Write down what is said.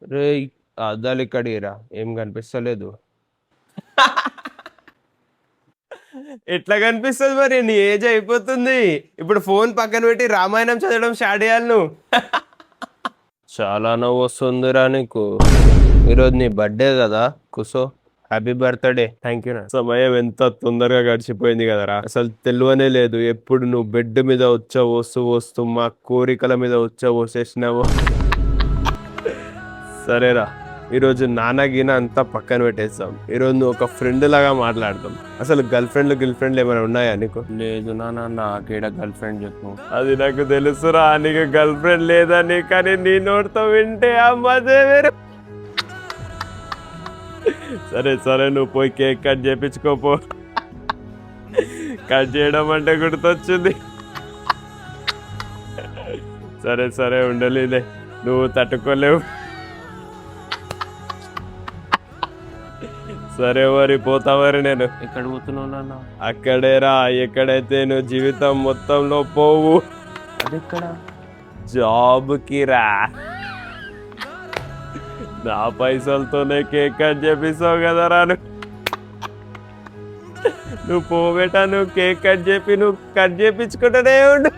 రేయ్! ఆ అద్దాలు ఇక్కడియిరా. ఏం కనిపిస్తలేదు. ఎట్లా కనిపిస్తది మరి? నీ ఏజ్ అయిపోతుంది. ఇప్పుడు ఫోన్ పక్కన పెట్టి రామాయణం చదవడం స్టార్ట్ చేయాలి నువ్వు. చాలా నవ్వొస్తుందిరా నీకు. ఈరోజు నీ బర్త్‌డే గదా! కుసో. Happy birthday. థాంక్ యూ రా. సమయం ఎంత తొందరగా గడిచిపోయింది గదరా! అసలు తెల్వనే లేదు. ఎప్పుడు నువ్వు బెడ్ మీద ఉచ్చబోస్తూ మా కోరికల మీద ఉచ్చబోసేసినావో. సరేరా. ఈరోజు నాన్న గీన అంతా పక్కన పెట్టేద్దాం. ఈరోజు నువ్వు ఒక ఫ్రెండ్ లాగా మాట్లాడదాం. అసలు గర్ల్ ఫ్రెండ్లు ఏమైనా ఉన్నాయా నీకు? లేదు నాన్న, నాకేడ గర్ల్ ఫ్రెండ్ చెప్పు. అది నాకు తెలుసురా, నీకు గర్ల్ ఫ్రెండ్ లేదని. కానీ నీ నోటితో వింటే ఆ మజే వేరు. సరే సరే, నువ్వు పోయి కేక్ కట్ చేపించుకోపో. కట్ చేయడం అంటే గుర్తొచ్చింది. సరే సరే, ఉండలేదే, నువ్వు తట్టుకోలేవు. సరే మరి, పోతా మరి. నేను ఎక్కడ పోతున్నావు నాన్న? అక్కడేరా, ఎక్కడైతే నువ్వు జీవితం మొత్తంలో పోవు. అదెక్కడ? జాబ్కి రా. నా పైసలతోనే కేక్ కట్ చేపిస్తావు కదరా. నువ్వు పోబెటా, నువ్వు కేక్ కట్ చేపించుకుంటూనే ఉండు.